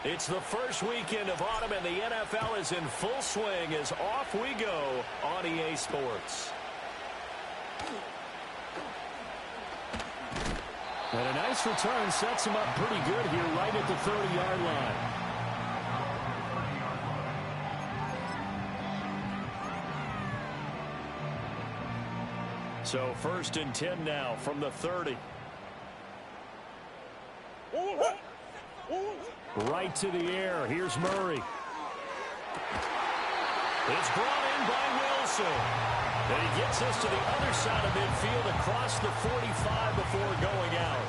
It's the first weekend of autumn, and the NFL is in full swing as off we go on EA Sports. And a nice return sets him up pretty good here right at the 30-yard line. So 1st and 10 now from the 30. Right to the air. Here's Murray. It's brought in by Wilson. And he gets us to the other side of midfield across the 45 before going out.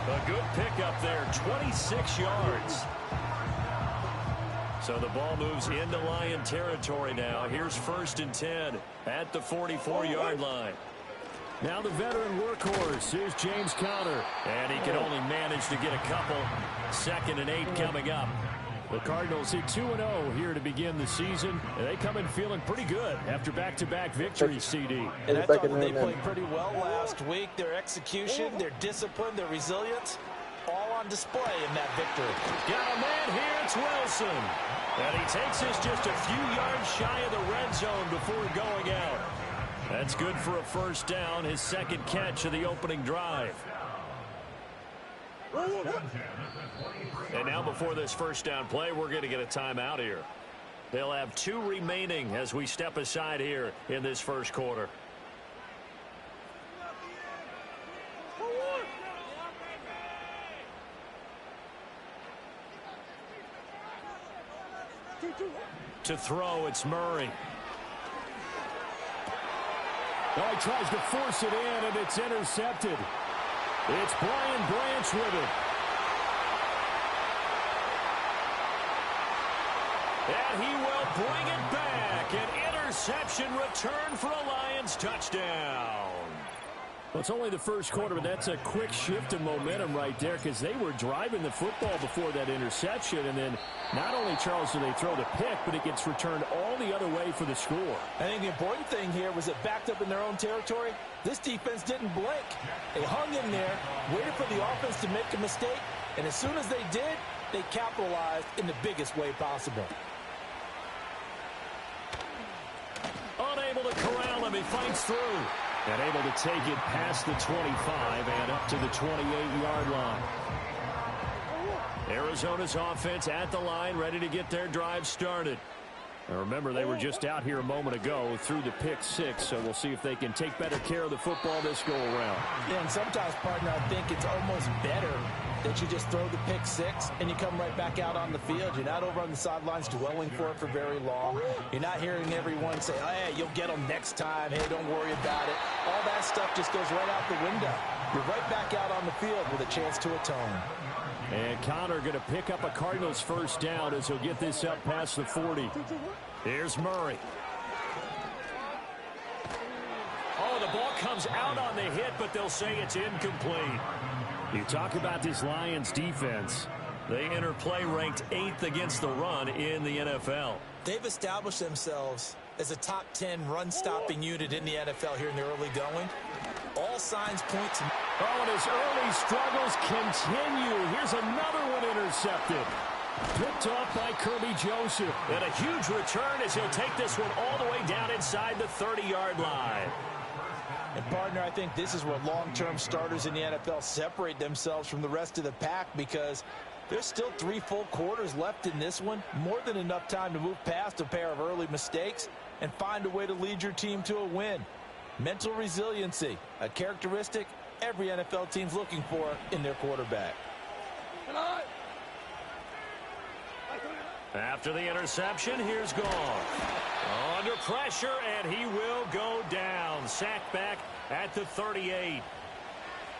A good pickup there, 26 yards. So the ball moves into Lion territory now. Here's 1st and 10 at the 44-yard line. Now the veteran workhorse. Here's James Conner. And he can only manage to get a couple. 2nd and 8 coming up. The Cardinals hit 2-0 here to begin the season. And they come in feeling pretty good after back-to-back victories, CD. And I thought they played pretty well last week. Their execution, their discipline, their resilience, all on display in that victory. Got a man here. It's Wilson. And he takes us just a few yards shy of the red zone before going out. That's good for a 1st down, his 2nd catch of the opening drive. And now before this 1st down play, we're going to get a timeout here. They'll have 2 remaining as we step aside here in this 1st quarter. To throw, it's Murray. Oh, he tries to force it in, and it's intercepted. It's Brian Branch with it. And he will bring it back. An interception return for a Lions touchdown. Well, it's only the 1st quarter, but that's a quick shift in momentum right there because they were driving the football before that interception. And then not only, Charles, do they throw the pick, but it gets returned all the other way for the score. I think the important thing here was it backed up in their own territory. This defense didn't blink. They hung in there, waited for the offense to make a mistake, and as soon as they did, they capitalized in the biggest way possible. Unable to corral him, he fights through. And able to take it past the 25 and up to the 28-yard line. Arizona's offense at the line, ready to get their drive started. Now remember, they were just out here a moment ago through the pick 6, so we'll see if they can take better care of the football this go-around. Yeah, and sometimes, partner, I think it's almost better that you just throw the pick 6 and you come right back out on the field. You're not over on the sidelines dwelling for it for very long. You're not hearing everyone say, oh, hey, you'll get them next time. Hey, don't worry about it. All that stuff just goes right out the window. You're right back out on the field with a chance to atone. And Conner going to pick up a Cardinals 1st down as he'll get this up past the 40. Here's Murray. Oh, the ball comes out on the hit, but they'll say it's incomplete. You talk about this Lions defense. They enter play ranked 8th against the run in the NFL. They've established themselves as a top 10 run-stopping unit in the NFL here in the early going. All signs point to... Oh, and his early struggles continue. Here's another one intercepted. Picked off by Kirby Joseph. And a huge return as he'll take this one all the way down inside the 30-yard line. And, partner, I think this is where long-term starters in the NFL separate themselves from the rest of the pack because there's still 3 full quarters left in this one. More than enough time to move past a pair of early mistakes and find a way to lead your team to a win. Mental resiliency, a characteristic every NFL team's looking for in their quarterback. After the interception, here's Goff. Under pressure, and he will go down. Sacked back at the 38.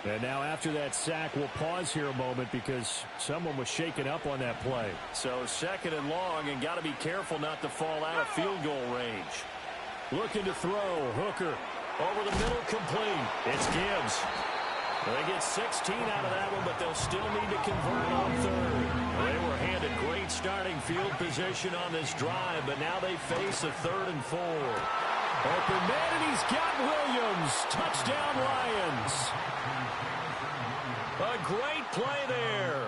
And now after that sack, we'll pause here a moment because someone was shaken up on that play. So 2nd and long, and got to be careful not to fall out of field goal range. Looking to throw. Hooker. Over the middle, complete. It's Gibbs. They get 16 out of that one, but they'll still need to convert on 3rd. They were handed great starting field position on this drive, but now they face a 3rd and 4. Open man, and he's got Williams. Touchdown, Lions. great play there.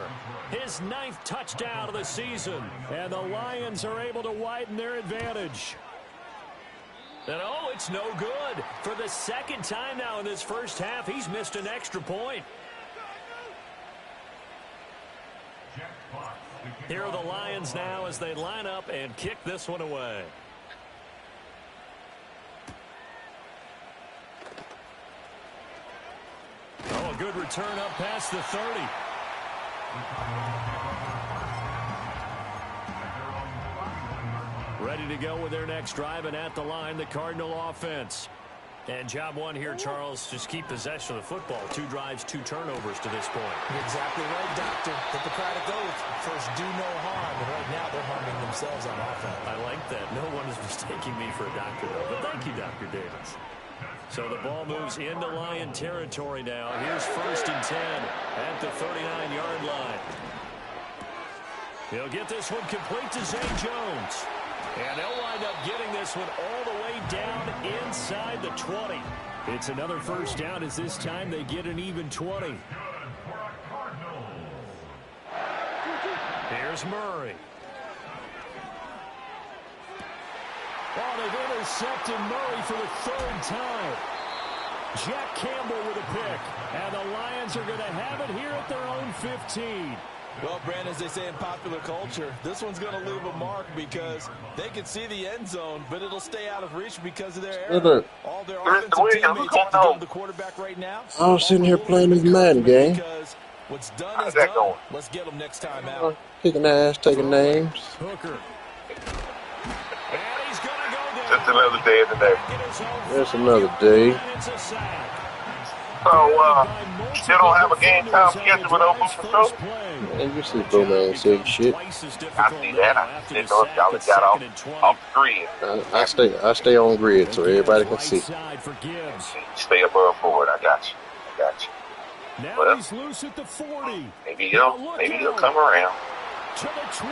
His 9th touchdown of the season. And the Lions are able to widen their advantage. And oh, it's no good. For the 2nd time now in this first half, he's missed an extra point. Here are the Lions now as they line up and kick this one away. Oh, a good return up past the 30. Ready to go with their next drive, and at the line, the Cardinal offense. And job one here, Charles, just keep possession of the football. 2 drives, 2 turnovers to this point. You're exactly right, Doctor. Hippocratic oath. First, do no harm. And right now, they're harming themselves on offense. I like that. No one is mistaking me for a doctor, though. But thank you, Dr. Davis. So the ball moves into Lion territory now. Here's 1st and 10 at the 39-yard line. He'll get this one complete to Zay Jones. And they'll wind up getting this one all the way down inside the 20. It's another first down as this time they get an even 20. Here's Murray. Oh, they've intercepted Murray for the 3rd time. Jack Campbell with a pick. And the Lions are going to have it here at their own 15. Well, Brandon, as they say in popular culture, this one's going to leave a mark because they can see the end zone, but it'll stay out of reach because of their error. All their offensive teammates have to go to the quarterback right now. I was sitting here playing this Madden game. What's done is done. Let's get them next time out. Kicking ass, taking names. Hooker. And he's going to go down. Just another day of the day. There's another day. It's a sack. So, still don't have a game time schedule with Open Patrol? And you see Bro Man say shit. I see that. I didn't know if y'all had got off the grid. I stay on grid so everybody can see. Stay above board. I got you. Now Well, he's loose at the 40. maybe he'll come around. To the 20.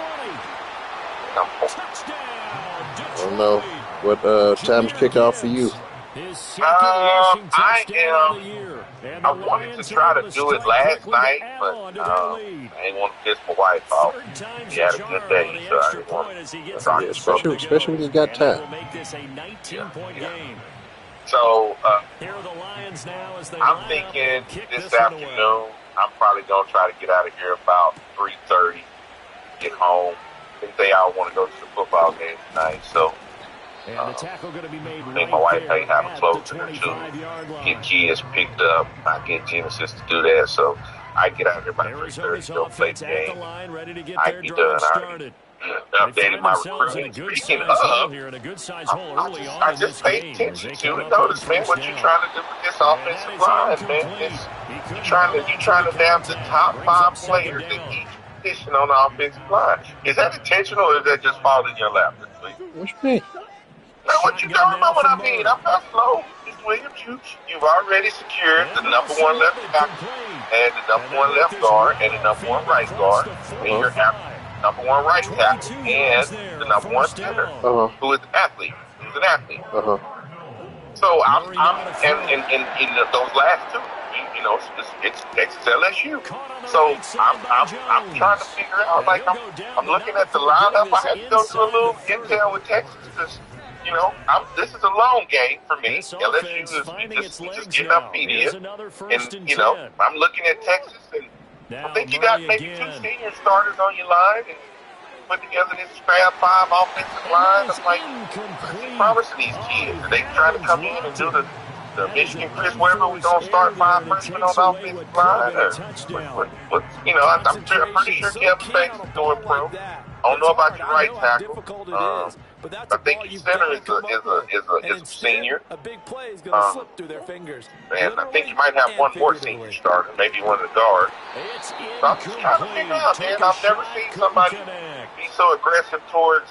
Touchdown. I don't know what time's kickoff for you. His second rushing touchdown of the year. And I the wanted to Lions try are to able do it strike last quickly night, to add but on to their I lead. ain't want to piss my wife off. Third time's She had a charm good on day, the so I extra didn't want point as he to gets talk it to Especially when you got And that will time. make this a 19-point game. So, Here are the Lions now as they I'm line thinking up and kick this one away. afternoon, I'm probably going to try to get out of here about 3:30, get home. I think they all want to go to the football game tonight, so And the tackle going to be made I think right my wife there may have a at closer the or two. 25-yard line. Get kids picked up. I get Genesis to do that, so I get out here by Arizona's 3:30, go play offense the at the game. line, ready to get I their be drive done already. started. They Updated find my themselves in a recruiting. good Speaking size hole of, here and a good size hole early on I in this just paid game. attention As to they it. come up Notice, with man, first what you're down. trying to do with this offensive line, man. You're trying to nab the top 5 players at each position on the offensive line. Is that intentional, or is that just fall in your lap this week? What you mean? Now, what you talking about? What I mean? I'm not slow. Mr. Williams, you've already secured the number 1 left tackle and the number 1 left guard and the number 1 right guard, and your number 1 right tackle and the number 1 center, who is an athlete. Who's an athlete. So I'm in those last 2. You know, it's Texas LSU. So I'm trying to figure out. Like I'm looking at the lineup. I had to go through a little intel with Texas because, you know, this is a long game for me. LSU is just getting up feet in, and you know, I'm looking at Texas, and I think you got maybe 2 senior starters on your line, and put together this Fab 5 offensive line. I'm like, what's he promising these kids? Are they trying to come in and do the Michigan Chris Webber, we're going to start 5 freshmen on the offensive line? Or what, you know, I'm pretty sure Kevin Banks is going pro. I don't know about your right tackle. I think your center is a senior. A big play is going to slip through their fingers. And I think you might have one more senior starter, maybe one of the guards. So I'm just trying to figure out, man. I've never seen somebody be so aggressive towards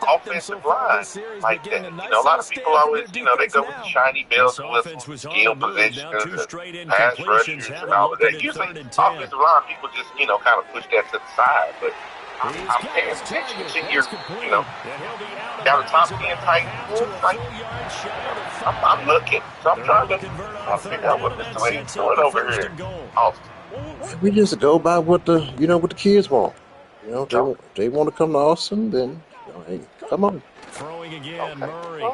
offensive line like that. You know, a lot of people always, you know, they go with the shiny bells and whistles, skill positions, and pass rushers and all of that. Usually, offensive line, people just, you know, kind of push that to the side. But I'm paying attention to your, you know, got a top 10 tight end. Like, I'm looking. So I'm trying to figure out what Mr. Williams is doing over here in Austin. We just go by what the kids want. You know, they want to come to Austin, then hey, come on. Throwing again, Murray.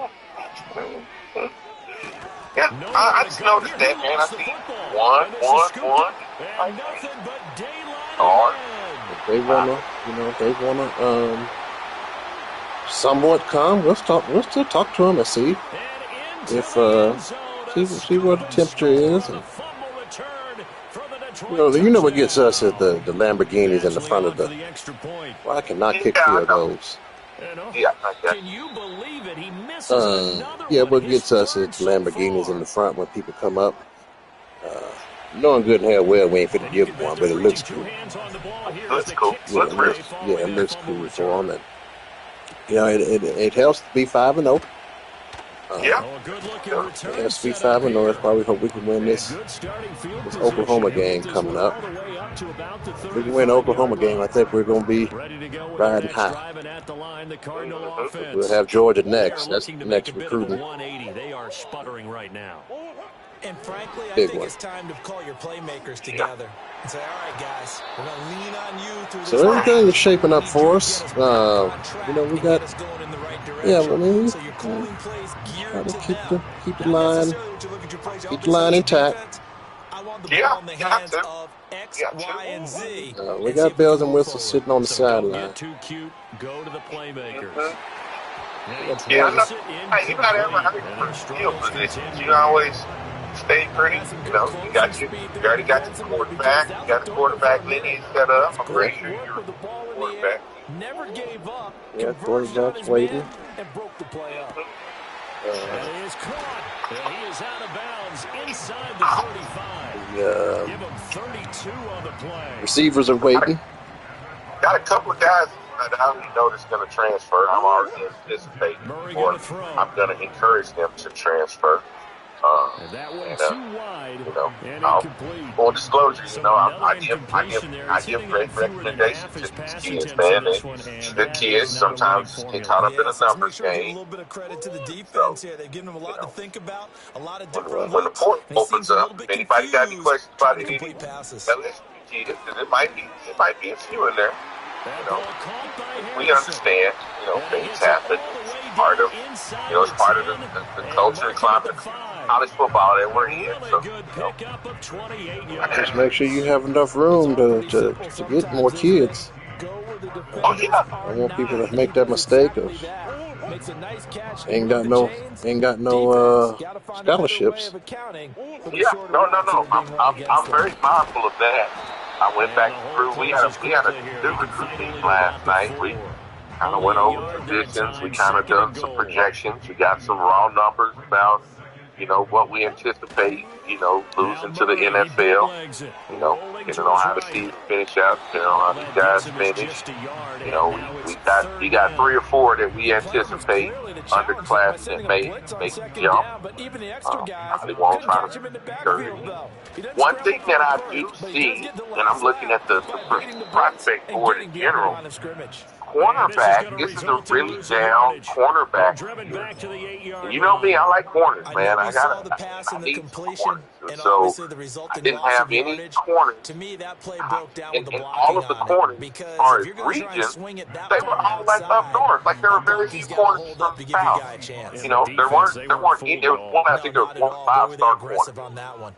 Yeah, I just noticed that, man. I see one. And nothing but daylight Or ahead. They wanna somewhat come. We'll still talk to them and see And into if the end zone, see what the temperature is. And, fumble return for the Detroit what gets us is the Lamborghinis in the front of the. extra point. Well, I cannot kick through of those. yeah, like that. Can you believe it? He misses another Yeah, one. what His gets us third is so Lamborghinis far. in the front when people come up. Knowing good and hell well we ain't fit to give them one, but it looks Two cool. hands on the ball here Looks as the cool. kick Yeah, Looks it away looks following that looks fumble cool return. for them. And it helps to be 5-0. Yeah. Oh, a good-looking Yeah. return It has to be set up 5-0. That's here. why we hope we can win this Good starting field this position. Oklahoma He'll game get this coming one up. all the way up to about the If we can win the Oklahoma 35-yard game, I line. think we're going to be Ready to go with riding the next high. drive, and at the line, the Cardinal Mhm. offense. We'll have Georgia They next. are That's looking to next make a bit of a recruiting. 180. They are sputtering right now. And frankly, I Big think one. it's time to call your playmakers together and say, all right, guys, we're going to lean on you through this. So everything is shaping up We need for you us. to get us back on track We and got get us going in the right yeah. I direction. mean, So you're calling plays try geared to to keep them. the Not line necessarily what you look at your plays. keep the line intact. I want the Yeah, ball in the got hands to. of X, Got to. Y, and Z. We and see got if we bells can and move whistles forward. sitting on the So don't sideline. get too cute. Go to the playmakers. Mhm. And he Yeah, throws no, it hey, you got incomplete. every And different the skill struggles positions. continue. You always stay pretty. You know, you already got your quarterback. You got a quarterback lineage set up. I'm pretty sure you're With the ball in the quarterback. air, never gave up, Yeah, converged on quarterback's his waiting. man, and broke the play up. And he is caught. And he is out of bounds inside the 35. The Give him 32 on the play. receivers are waiting. Got a couple of guys that I already know that's going to transfer. I'm already anticipating, Murray or gonna throw. I'm going to encourage them to transfer. And that one And, too wide you know, and I'll- incomplete. Full disclosure, you So know, I another give incompletion there. He's hitting great on fewer than recommendations half to his these passing kids, attempts in man. this They, one, and the that kids is not a winning sometimes get formula. caught up in a Yes, let's make numbers sure we give a game. little bit of credit to the So, defense here. They've given him a lot you to know, think about, a lot of when different the looks, portal and he opens seems a up, little if bit anybody got any confused questions trying about to any complete passes. LSU kids, and it might be a few in there. That You know, ball caught by we Harrison. understand. You know, And he things gets it happen. all the way It's part down of inside it's the part of 10 the and culture and marking climate at of the 5. college football that we're in. Really So, good you know, pickup of 28 Just yards. make sure you have enough room to get more kids. Go where the oh defenders yeah, are I want people not. to make He that does mistake of exactly that. Makes a nice catch. ain't with got the no chains. Defense Gotta find a better way scholarships. of accounting for the yeah. shorter No. routes that are being run against I'm them. very mindful of that. I went And back the hole through. We had closes a quickly here. good He can recruit finally meeting to last about the night. 4. We kind of Only went a over yard that positions. We time. kind of Second done and some goal. projections. We got some raw numbers about what we anticipate. Losing to the Murray, he NFL. bootlegs it. Depending Rolling to on his how the right. season finish out, depending on All how these that guys gives him is finish. just a yard, We and now it's we third got down. 3 or 4 that we The plan was anticipate clearly to challenge them by underclassmen sending a may blitz on make second jump. down, but even the extra guys Probably won't couldn't try catch to him in the discourage backfield, him. though. He doesn't One scramble thing for that the I first, do but he does see, get the and last I'm looking laugh at the by beating the blitz prospect and board getting in beyond the general, line of scrimmage. And this is cornerback, going to this is a result in really losing down yardage. They're cornerback driven here. back to the 8-yard And you know me, line. I like corners, I man. know we saw the I pass and the need some completion, corners. And and so obviously the I resulting didn't loss have of any yardage. corners. To me, that play broke down with the And all blocking of the on it, corners, as because far if as you're going to try and region, swing it that they far were all like up outside, north. Like there a were very donkey's few got to corners hold from up to the give your south. guy a chance. In the defense, there weren't weren't there fooled was at one, all. I think No, there was not at one all. They were 5-star aggressive corner. on that one.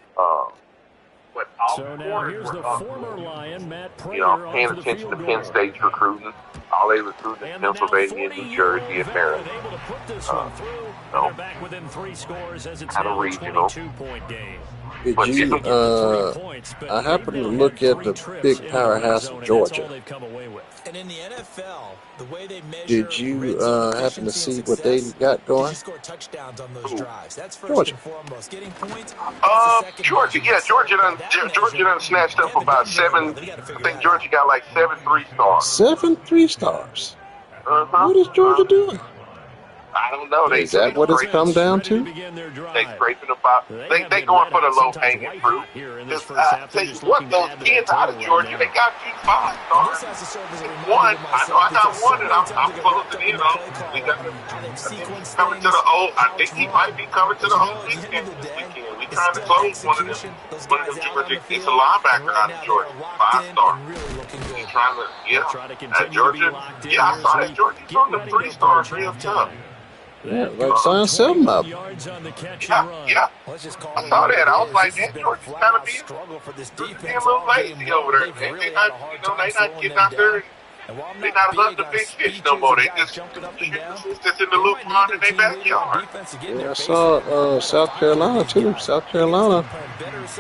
But all So the now corners here's were the up. former Lion, Matt I'm Prater, paying on for the attention to field Penn goal. State's recruiting. All they recruiting in And the now Pennsylvania, New 40-year-old Jersey, and veteran Maryland. able to put this one through, and No. they're back within 3 scores as it's Kind of now a regional. 22-point game. Did But They you? get the 3 points, but I happened they've to now look had at 3 the trips big into the red powerhouse zone, of and that's all Georgia. they've come away with. And in the NFL, the way they measure Did you red zone happen to efficiency see and what they success, got did going? you score touchdowns on those Who? drives? That's first Georgia. and foremost. Getting points, that's the second Georgia, measurement. So Georgia by done that Georgia measure, done snatched they up haven't about done very well. 7. They got to I figure think that Georgia out. got like 7 3-stars. 7 3-stars. Uh-huh. What is Georgia doing? I don't know. Is that what it's come down Ready to to? begin their drive. They scraping about. They have They been going red for the hot, low sometimes hanging white fruit. hot here in this Just, first half. tell They're you just what, looking to those add to that kids out of total right Georgia, now. they got 2 5 And stars. this has to serve as a reminder One, to I myself know I got because so one that many I'm times I get pulling wrapped it up in in the on. play We calling, got how they've I think he's sequenced coming to things, the old. I how think it's he run. might be coming to But the you know, whole at Big the end Ten of the this day, weekend. We it's trying to close one of them. It's a linebacker out of Georgia, 5-star. He's trying to, at Georgia. Yeah, I saw that Georgia throwing them 3-stars real tough. Yeah, like sign 7 up. Yeah. I saw that. I was like, man, Georgia's kind of being a little lazy over there. They're not getting out there. They're not hunting the big fish no more. They just in the loop pond in their backyard. Yeah, I saw South Carolina too. South Carolina,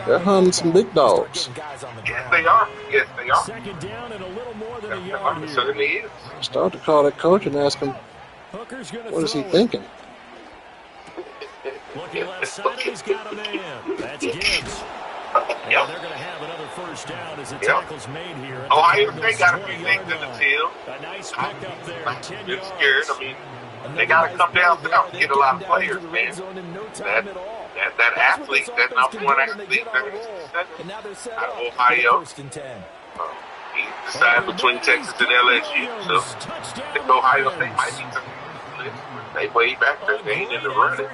they're hunting some big dogs. Yes, they are. Yes, they are. Second down and a little more than a yard here. Certainly is. I started to call that coach and ask him, what is he thinking? Looking left side, he's got a man. That's Gibbs. And they're going to have another first down as the tackle's made here. Ohio State got a few things in the field. A nice pick up there. I'm scared. I mean, they got to come down south and get a lot of players, man. That athlete, that number one athlete, out of Ohio. He decided between Texas and LSU. So I think Ohio State might be some. They way back there. They ain't in the running.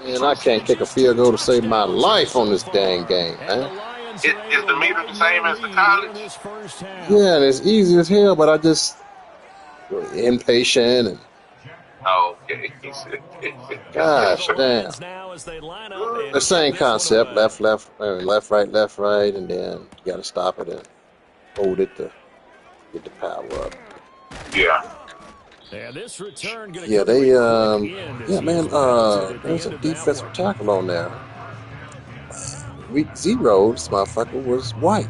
And I can't kick a field goal to save my life on this dang game, man. Is the meter the same as the college? Yeah, and it's easy as hell, but I just impatient and. Oh, okay. Gosh, damn. The same concept: left, right, and then you got to stop it and hold it to get the power up. Yeah. This return yeah, there's a defensive tackle on there. Week 0, this motherfucker was white.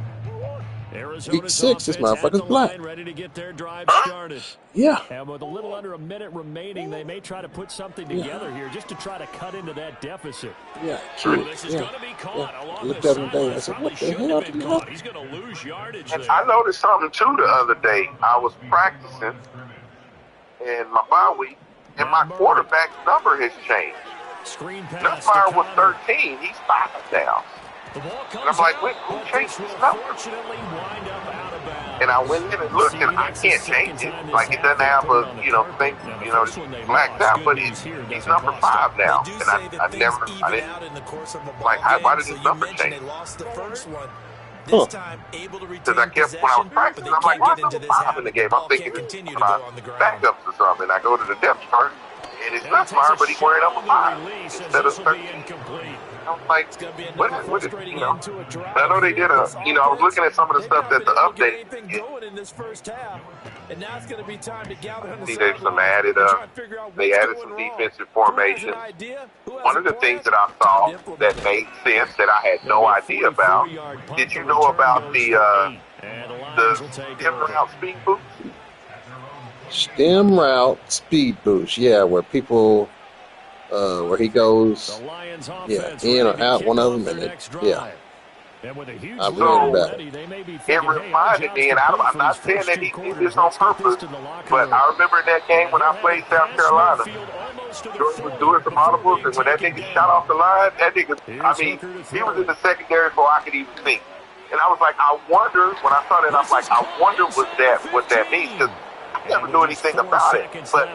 Week 6, this motherfucker's black. Ready to get their drive started. Yeah. And with a little under a minute remaining, they may try to put something together here just to try to cut into that deficit. Yeah, true. Looked at him today. I said, what the hell did he do? He's going to lose yardage there. there. I noticed something, too, the other day. I was practicing in my bye week, and my quarterback's number has changed. Nussmeier was 13. He's 5 now. And I'm like, wait, who changed his number? And I went in and looked, and I can't change it. Like, it doesn't have a, thing, blacked out, but he's number 5 now. And I didn't, like, why did his number change? Because I kept, when I was practicing, I'm like, what's number 5 in the game? I'm thinking it's backups or something. I go to the depth chart, and it's Nussmeier, but he's wearing number 5 instead of 13. I'm like, what is, I know they did I was looking at some of the stuff that the update see there's some added they added some defensive formation. One of the things that I saw that made sense that I had no idea about, did you know about the stem route speed boost? Stem route speed boost, yeah, where people where he goes, in or out, one of them, and I read about it. It reminded me, and I'm not saying that he did this on purpose, but I remember in that game when I played South Carolina, Jordan was doing some audibles, and when that nigga shot off the line, that nigga, he was in the secondary before I could even think. And I was like, I wonder, when I saw that, I'm like, I wonder what that means, because I never knew anything about it. But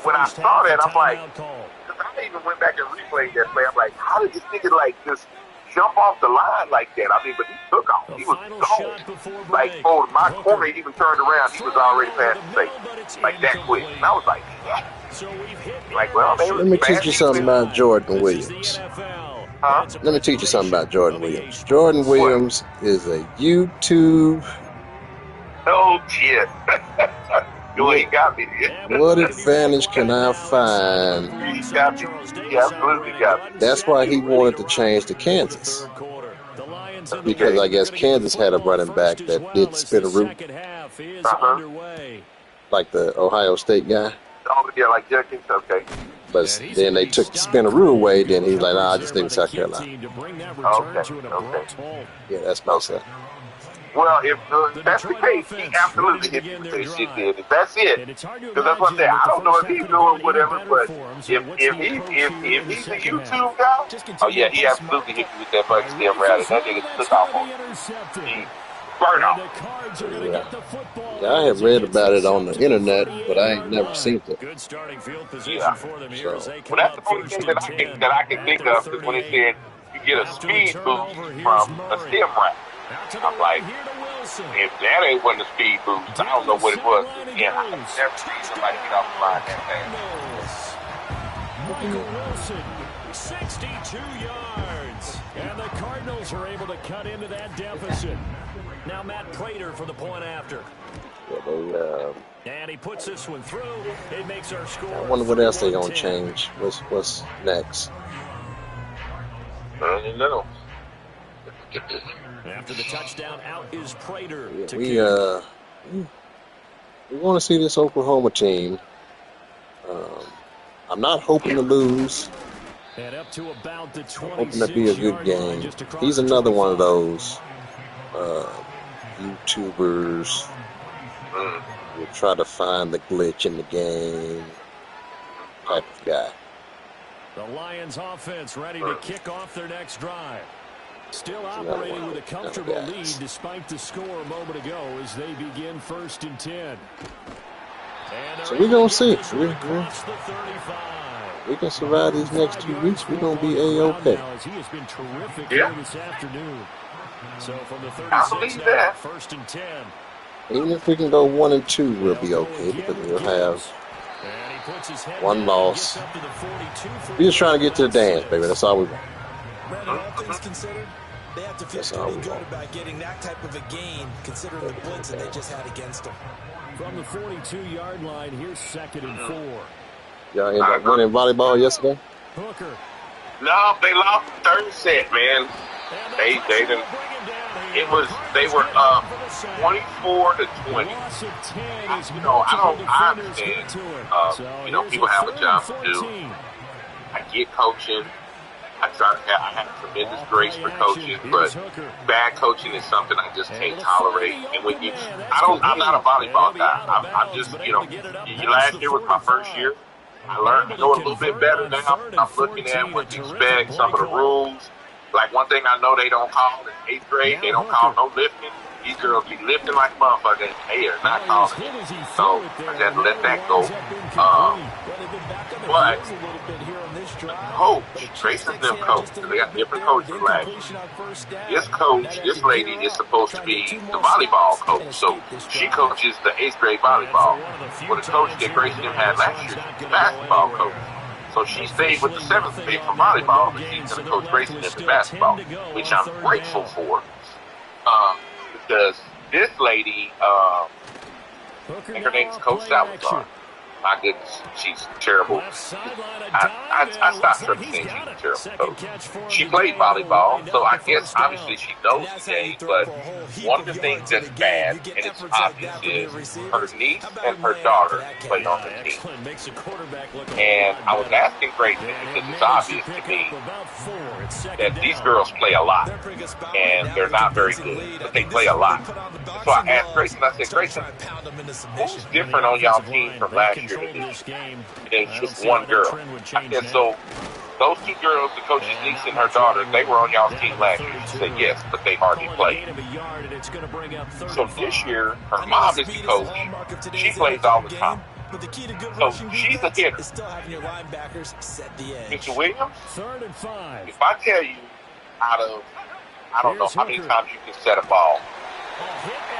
when I saw that, I'm like, I even went back and replayed that play. I'm like, how did this nigga just jump off the line like that? I mean, but he took off. He was gone. Like, my corner even turned around. He was already past the safety. Like that quick. And I was like, yeah. Like, well, let me teach you something about Jordan Williams. Huh? Let me teach you something about Jordan Williams. Jordan Williams is a YouTube. Oh, shit. He got me. What advantage can I find? He got me. He absolutely got me. That's why he wanted to change to Kansas. Because I guess Kansas had a running back that did spin a route. Like the Ohio State guy. Oh, yeah, like Jenkins, okay. But then they took the spinaroo away, then he's like, nah, I just think South Carolina. Okay. Yeah, that's my son. Well, if that's the case, he absolutely hit you with that shit then. If that's it, because that's what I said. I don't know if he's doing whatever, but if he's a YouTube guy, oh yeah, he absolutely hit you with that fucking stem route. That nigga took off on him. Burn off. Yeah, I have read about it on the internet, but I ain't never seen it. Yeah. So, well, that's the only thing that I can think of, because when it said you get a speed boost from a stem rack. I'm like, if that ain't what the speed boost, I don't know what it was. Yeah, I've never seen somebody get off the line that fast. Michael Wilson, 62 yards. And the Cardinals are able to cut into that deficit. Now Matt Prater for the point after. Yeah, and he puts this one through. It makes our score. I wonder what else they're going to change. What's next? I don't know. After the touchdown, out is Prater. Yeah, we want to see this Oklahoma team. I'm not hoping to lose. And up to about the hoping to be a good game. He's another one of those YouTubers who try to find the glitch in the game type of guy. The Lions offense ready to kick off their next drive. Still operating with a comfortable lead despite the score a moment ago as they begin 1st and 10. So we're going to see. We can survive these next 2 weeks. We're going to be A-OK. He has been terrific here this afternoon. So from the 36 now, 1st and 10. Even if we can go 1 and 2, we'll be okay because we'll have one loss. We're just trying to get to the dance, baby. That's all we want. All things considered, they have to feel pretty good about getting that type of a gain, considering the blitz that they just had against them. From the 42-yard line, here's 2nd and 4. Y'all ended up winning volleyball yesterday? Hooker. No, they lost the third set, man. They didn't. They were up 24-20. I understand. People have a job to do. I get coaching. I have tremendous grace for coaching, but bad coaching is something I just can't tolerate. And when I'm not a volleyball guy. I'm just, last year was my first year. I learned to know a little bit better now. I'm looking at what to expect, some of the rules. Like one thing I know they don't call in 8th grade, they don't call no lifting. These girls be lifting like motherfuckers. They are not calling it. So I just let that go. But coach, Grayson them coach, they got different coaches last year. This lady is supposed to be the volleyball coach. So she coaches the 8th grade volleyball. Well, the coach that Grayson them had last year, the basketball coach. So she stayed with the 7th grade for volleyball, but she's going to coach Grayson in the basketball, which I'm grateful for. Because this lady, and her name's Coach Salazar. My goodness, she's terrible. I stopped her saying she's a terrible coach. She played volleyball, so I guess obviously she knows the game, but one of the things that's bad, and it's obvious, is her niece and her daughter play on the team. And I was asking Grayson, because it's obvious to me that these girls play a lot, and they're not very good, but they play a lot. So I asked Grayson, I said, Grayson, who's different on y'all team from last year? It's just one girl. I said, so those 2 girls, the coach's niece and her daughter, they were on y'all's team last year. She said yes, but they hardly played. So this year, her mom is the coach. She plays all the time. So she's a hitter. Mr. Williams, 3rd and 5. if I tell you out of, I don't know how many times you can set a ball,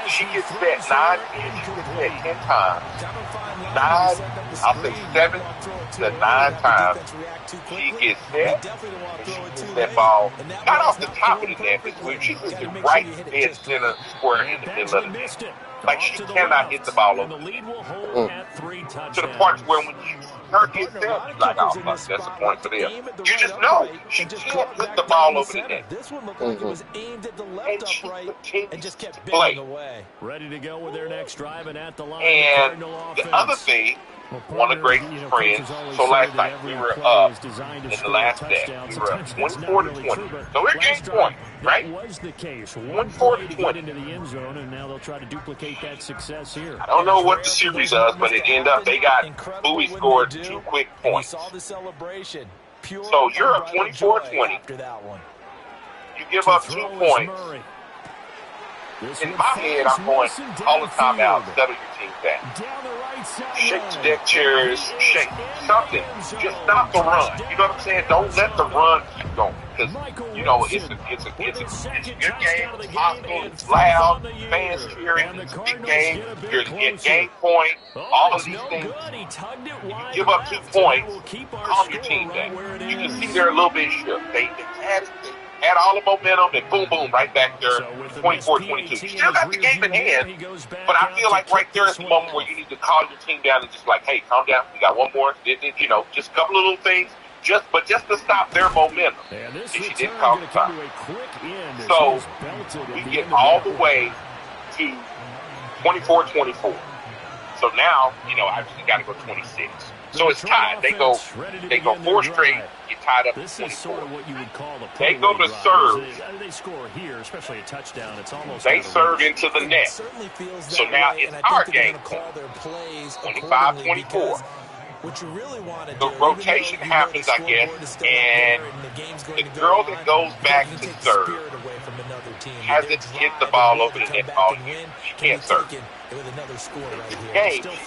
she gets set 9, she gets set 10 times. 9, I'll say 7 to 9 times. She gets set, and she gets that ball not off the top of the net, but she's right dead center square in the middle of the net. Like she cannot hit the ball over the net. To the point where when her gets set, you're like, oh, fuck, that's a point for them. You just know she can't hit the ball over the net. This one looked like it was aimed at the left upright and just kept banging away. Ready to go with their next drive and at the line. And the other thing, one of Grayson's friends, so last night we were up in the last set. We were up 24-20. So we're getting point, right? 24-20. Into the end zone, and now they'll try to duplicate that success here. I don't know what the series does, but it ended up they got Bowie scored 2 quick points. So you're up 24-20. You give up 2 points. In my head, I'm going, call a timeout, settle your team back. Down the right side. Shake the deck chairs, shake something. Just stop the run. You know what I'm saying? Don't let the run keep going. Because, you know, it's a good game. It's hostile. It's loud. Fans cheering. It's a big game. You're at game point. All of these things. You give up 2 points, calm your team down. You can see they're a little bit shook. They had all the momentum, and boom, boom, right back there, 24-22. Still got the game in hand, but I feel like right there is the moment where you need to call your team down and just like, hey, calm down. We got one more. You know, just a couple of little things, just to stop their momentum. And she didn't call the time. So we get all the way to 24-24. So now, you know, I just got to go 26. So it's tied. They go 4 straight. Get tied up. This is sort of what you would call a they go to serve. They score here, especially a touchdown. It's almost they serve into the net. So now it's our game. 25-24. What you really want to the rotation happens, I guess, and the girl that goes back to serve hasn't hit the ball over the net all year. She can't serve. The game is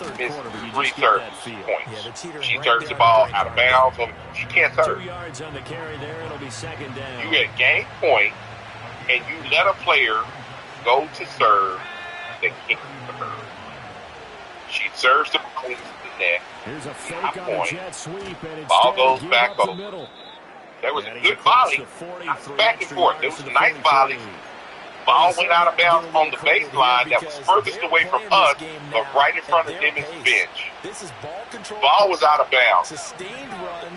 3 serve points. She serves the ball out of bounds. She can't serve. 2 yards on the carry there. It'll be second down. You get game point, and you let a player go to serve that can't serve. She serves the ball into the net. Here's a fake on a jet sweep, and ball goes back over. There was a good volley. Back and forth. There was a nice volley. Ball went out of bounds on the baseline that was furthest away from us, but right in front of Nimitz' bench. Ball was out of bounds.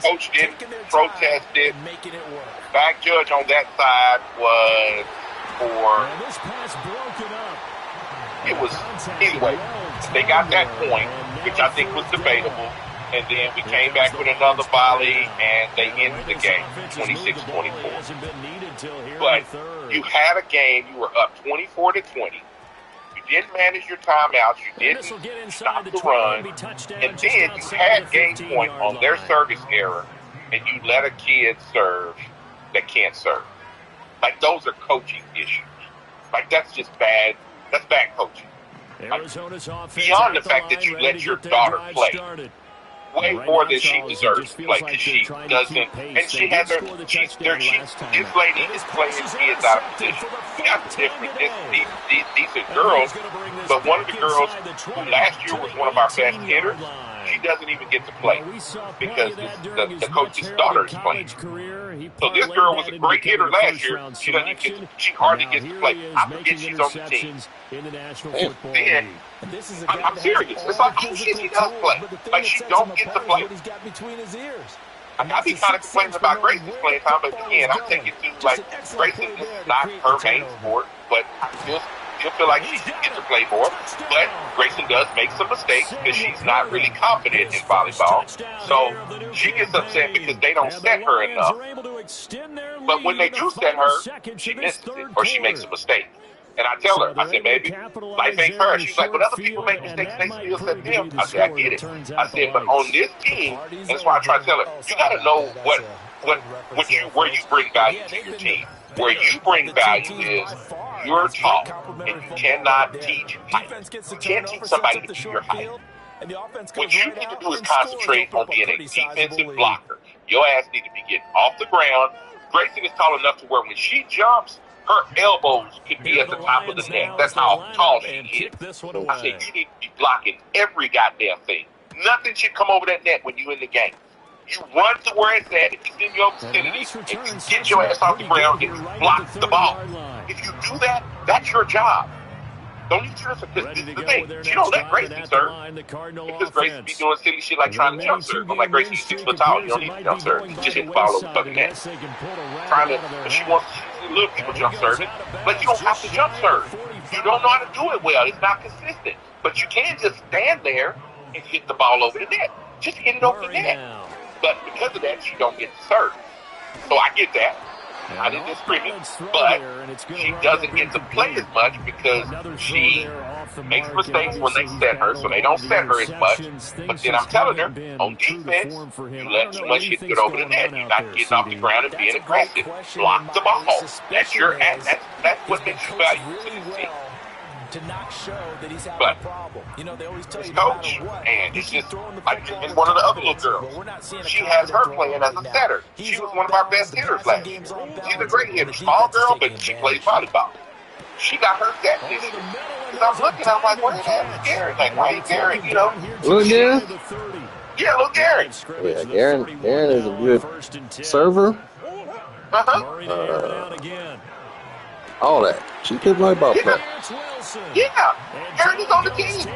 Coach didn't protest it. Back judge on that side was for. It was, anyway, they got that point, which I think was debatable. And then we came back with another volley, and they ended the game, 26-24. But you had a game, you were up 24-20. You didn't manage your timeouts, you didn't stop the run, and then you had game point on their service error, and you let a kid serve that can't serve. Like, those are coaching issues. Like, that's just bad. That's bad coaching. Like, beyond the fact that you let your daughter play. Way more than she deserves to play, because she doesn't, and she has her, this lady is playing kids out of position. That's different. These are girls, but one of the girls who last year was one of our best hitters, she doesn't even get to play because the coach's daughter is playing. So this girl was a great hitter last year. She doesn't even get she hardly gets to play. I forget she's on the team. Then, I'm serious. It's like, oh shit, she does play. Like, she don't get to play. I be kind of complaining about Grayson's playing time, but again, I'm taking to, like, Grayson is not her main sport, but I still feel like she should get to play more. But Grayson does make some mistakes because she's not really confident in volleyball. So she gets upset because they don't set her enough. But when they do set her, she misses it or she makes a mistake. And I tell her, I said, baby, life ain't fair. She's like, well, other people make mistakes, they still set them. I said, I get it. I said, but on this team, and that's why I try to tell her, you got to know where you bring value to your team. Where you bring value is you're tall, and you cannot teach height. You can't teach somebody to be your height. What you need to do is concentrate on being a defensive blocker. Your ass need to be getting off the ground. Grayson is tall enough to where when she jumps, her elbows could be at the top of the net. That's how tall she is. So I said, you need to be blocking every goddamn thing. Nothing should come over that net when you're in the game. You run to where it's at, if it's in your vicinity, and you get your ass off the ground and you block the ball. If you do that, that's your job. Don't you serve, because this is the thing. You don't let Grayson serve. Because Grayson be doing silly shit like trying to jump serve. I'm like, Grayson, you're 6 foot tall. You don't need to jump serve. Just hit the ball over the fucking net. But she wants to see little people jump serving. But you don't have to jump serve. You don't know how to do it well. It's not consistent. But you can just stand there and hit the ball over the net. Just hit it over the net. But because of that, you don't get to serve. So I get that. I didn't disagree, but she doesn't get to play as much because she makes mistakes when they set her, so they don't set her as much. But then I'm telling her, on defense, you let too much hit get over the net. You're not getting off the ground and being aggressive. Block the ball. That's your that's what makes you valuable to the team. to not show that he's having But a problem. You know, they always tell his you no coach, matter what, and he it's keeps just throwing the like football it's with one of the other little confidence, but girls. we're not seeing a She has her confident playing thrower as a right setter. now. She was one of our best hitters last year. She's a great hitter, small girl, but she plays volleyball. She got her set this year. Because I'm looking, I'm like, where the hell is Garrett? Like, why ain't Garrett, you know? Look, Garrett. Yeah, look, Garrett. Yeah, Garrett is a good server. All that. She could volleyball player. Yeah, Garrett is on the team.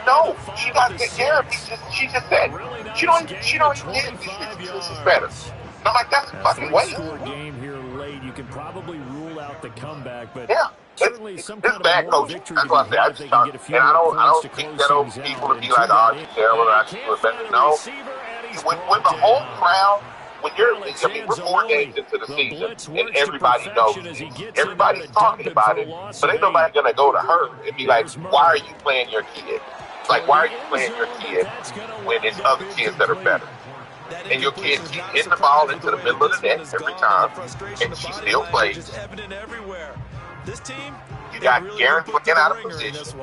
No, she got Garrett. She just said she don't even get she's better. I'm like, that's a fucking waste. Game here late. You can probably rule out the comeback, but yeah. It's bad coaching. That's what I said. And I don't think that old people to be like, oh, you terrible, I should do it better. No. When the whole crowd, I mean, we're 4 games into the season, and everybody knows, everybody's talking about it, but ain't nobody gonna go to her and be like, why are you playing your kid? Like, why are you playing your kid when there's other kids that are better? And your kid keeps hitting the ball into the middle of the net every time, and she still plays. You got Garrett playing out of position.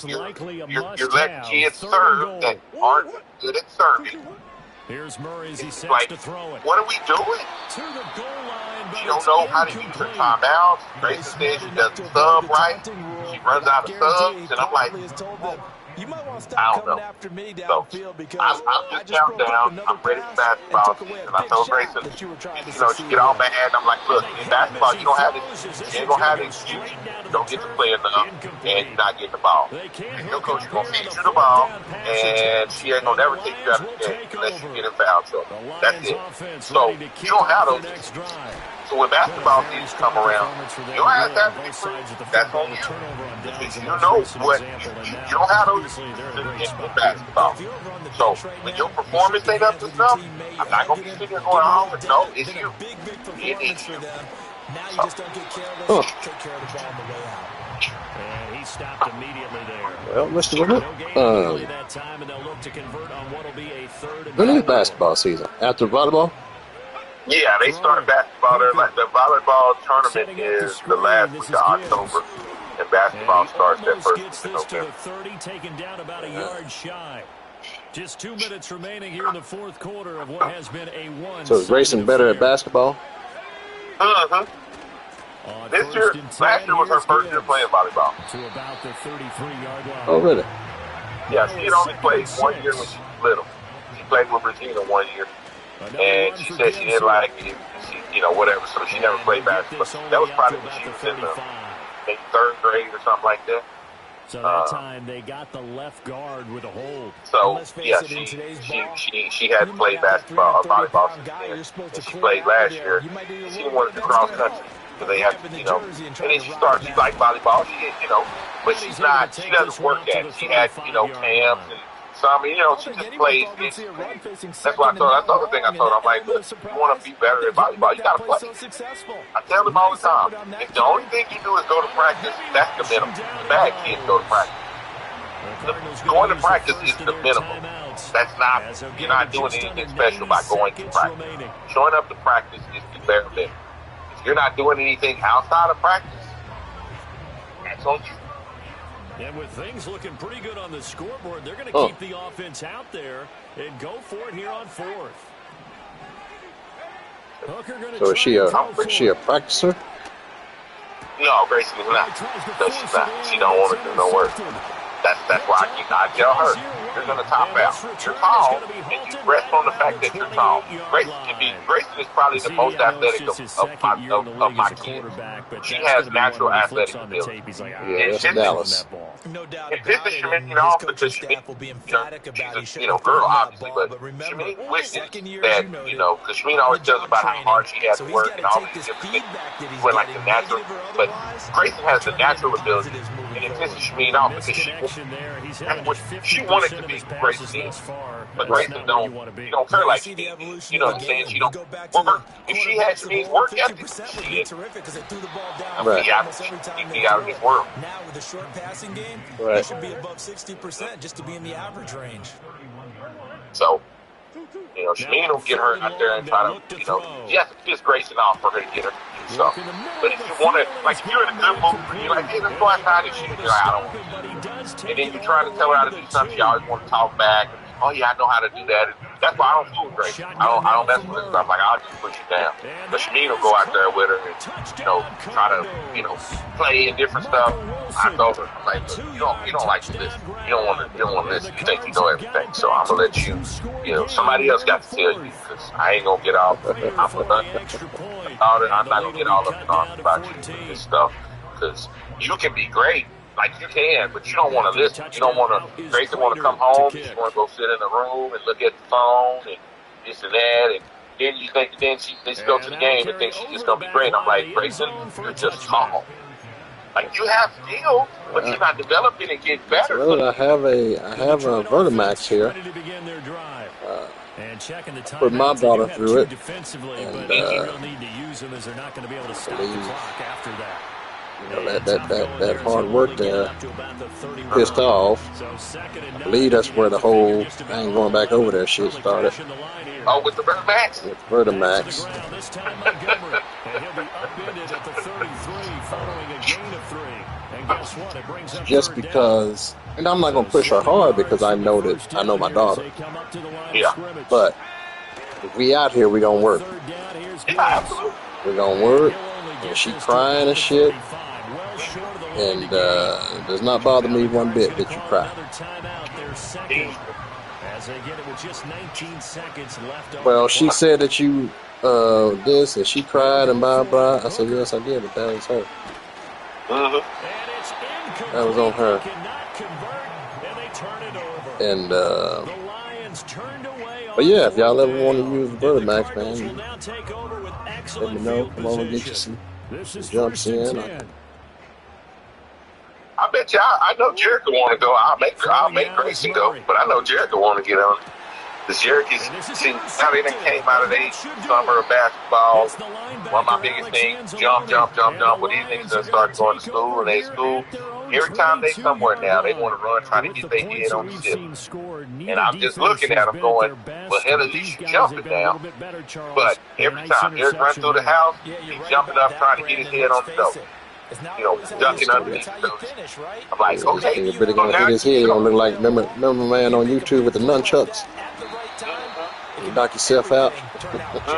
You're letting kids serve that aren't good at serving. Here's Murray as he sets like, to throw it. What are we doing? To the goal line, she don't know how to use her timeouts. Grayson says she doesn't sub right. She runs out of subs, and I'm like, you might want to stop coming after me downfield because I'm just counting down. I'm ready for basketball season. I told Grayson, you know, she get all mad. I'm like, look, in basketball, you don't have it. You ain't gonna have an excuse. You don't get to play enough, and you're not getting the ball. And your coach is gonna feed you the ball, and she ain't gonna never take you out of the game unless you get in foul trouble. That's it. So you don't have those. So when basketball season come around, your ass has to be free. That's on you. Because you know what, you don't have those in basketball. So when your performance ain't up to snuff, I'm not going to be sitting here going, oh, but no, it's you. It is you. Now you just don't get care of it. Take care of the ball on the way out. And he stopped immediately there. Well, Mr. Woodward, that time, and they'll look to convert on what'll be a third. When is basketball season? After volleyball? Yeah, they start basketball. The volleyball tournament is the last week of October, and basketball starts that first week of November. 30, taken down about a yard shy. Just 2 minutes remaining here in the fourth quarter of what has been a one. So is Grayson better at basketball? Last year was her first year playing volleyball. To about the 33-yard line. Oh, really? Yeah, she had only played 1 year when she was little. She played with Regina 1 year. And she said she didn't like it, whatever, so she never played basketball. That was probably when she was in maybe 3rd grade or something like that. So that time they got the left guard with a hold. So, yeah, she hadn't played basketball or volleyball since then. And she played last year. She wanted to cross country. So they have to, and then she liked volleyball, but she doesn't work at it. She had, camps and some, she just plays. That's what I told her. That's the other thing I told her. I'm like, look, you want to be better at volleyball, you got to play. I tell them all the time, if the only thing you do is go to practice, that's the minimum. The bad kids go to practice. Going to practice is the minimum. That's not, you're not doing anything special by going to practice. Showing up to practice is the bare minimum. If you're not doing anything outside of practice, that's on you. And with things looking pretty good on the scoreboard, they're going to keep the offense out there and go for it here on fourth. So is she a practicer? No, Grayson is not. No, she's not. She don't want to do no work. That's why I tell her, you're going to top out. You're tall, and you rest on the fact that you're tall. Grayson is probably the most athletic of my kids. She has natural athletic ability. Yeah, that's Dallas. No doubt it pisses Shameen off because she's a girl, obviously, but Shameen wishes that, because Shameen always tells about how hard she has to work and all these different things. When, like, the natural, but Grayson has the natural ability, and it pisses Shameen off because she wanted to be Grayson, but Grayson don't care like she did. You know what I'm saying? She don't work. If she had Shameen's work ethic, she'd be out of this world. Now with a short passing game, you should be above 60% just to be in the average range. So, Shameen will get her out there and try to, she has to piss Grayson off for her to get her do something. But if you want to, like, if you're in a good mood, you're like, hey, let's go outside and shit. You're like, I don't want to. And then you're trying to tell her how to do something. She always want to talk back. Oh yeah, I know how to do that. That's why I don't fool Grace. I don't mess with her stuff. Like, I'll just push you down. But Shameen will go out there with her and, try to, play and different stuff. I told her, I'm like, look, you don't like to listen. You don't want to listen. You think you know everything. So I'm gonna let you, somebody else got to tell you, because I ain't gonna get off. I'm not gonna get all up in arms about you doing this stuff, because you can be great. Like, you can, but you don't want to listen. You don't want to. Grayson want to come home. She want to go sit in the room and look at the phone and this and that. And then you think, they go to the game and think she's just going to be great. I'm like, Grayson, you're just small. Like, you have skill, but you're not developing and getting better. Well, I have a Vertimax here. Put my daughter through it. And, that hard work there pissed off. I believe that's where the whole thing going back over there shit started. Oh, with the Vertimax? With Vertimax. Just because, and I'm not going to push her hard because I know my daughter. Yeah. But if we out here, we going to work. Yeah, absolutely. We're going to work. And she crying and shit. And it does not bother me one bit that you cry. Well, she said that you this, and she cried and blah blah. I said, yes, I did, but that was her. That was on her. And but yeah, if y'all ever want to use the Vertimax, man, let me know. Come over and get you some jumps in. I bet you. I know Jericho want to go. I'll make Grayson go, but I know Jericho want to get on. Because Jericho's now they came out of the summer of basketball. One of my biggest things, jump. When these niggas done started going to school and they school, every time they somewhere now, they want to run, trying to get their head on the ship. And I'm just looking at them going, well, hell, at least you jumping now. But every time Eric runs through the house, he's jumping up, trying to get his head on the dope. Ducking underneath those. I'm like, okay. You're really gonna hit his head. You're gonna look like remember man on YouTube with the nunchucks. You knock yourself out. That's what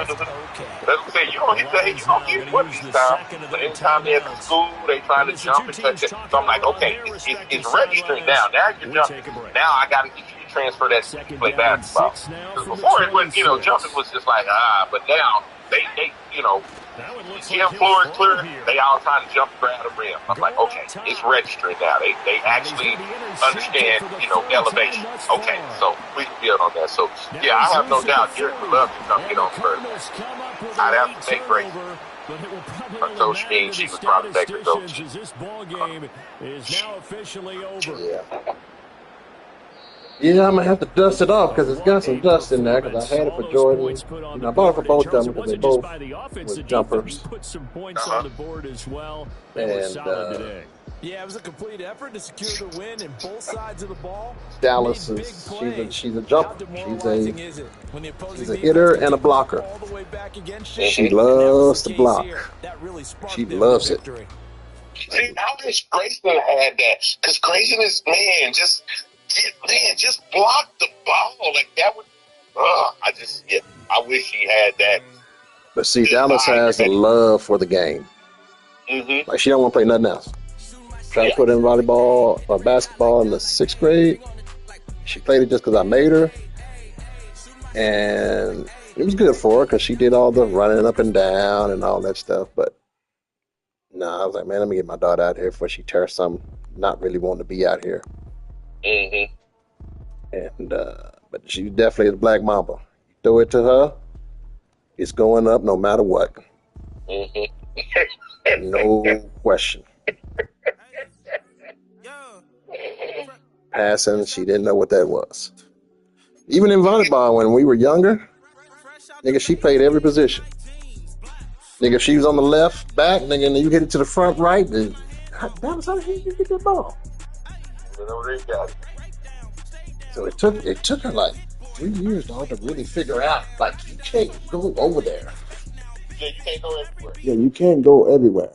I'm saying. You don't hit the head. You don't get one this time. But anytime they're at the school, they trying to jump and touch it. So I'm like, okay, it's registering now. Now you're jumping. Now I got to get you to transfer that to play basketball. Because before it was, jumping was just like, but now they gym floor is clear, they all trying to jump around the rim. I'm like, okay, it's registering now. They actually understand, elevation. Okay, so we can build on that. So, yeah, I have no doubt Derek would love to come get on first. I'd have to take Grace. I told Sheen she would probably take her go. Yeah, I'm going to have to dust it off because it's got some dust in there because I had it for Jordan. I bought it for both of them because they both were jumpers. And, yeah, it was a complete effort to secure the win in both sides of the ball. Dallas she's a jumper. She's a hitter and a blocker. She loves to block. She loves it. See, I wish Grayson had that because Grayson is, just block the ball. Like, that would, I wish he had that. But see, Dallas has a love for the game. Mm-hmm. Like, she don't want to play nothing else. Tried to put in volleyball or basketball in the 6th grade. She played it just because I made her. And it was good for her because she did all the running up and down and all that stuff. But, I was like, man, let me get my daughter out here before she tears something, not really wanting to be out here. Mm-hmm. And but she's definitely a black mamba. You throw it to her, it's going up no matter what. Mm-hmm. No question. Passing, she didn't know what that was. Even in volleyball, when we were younger, nigga, she played every position. Nigga, if she was on the left back, nigga, and you hit it to the front right, then that was how you get that ball. So it took her like 3 years, dog, to really figure out, like, you can't go over there. Yeah, you can't go everywhere. Yeah, you can't go everywhere.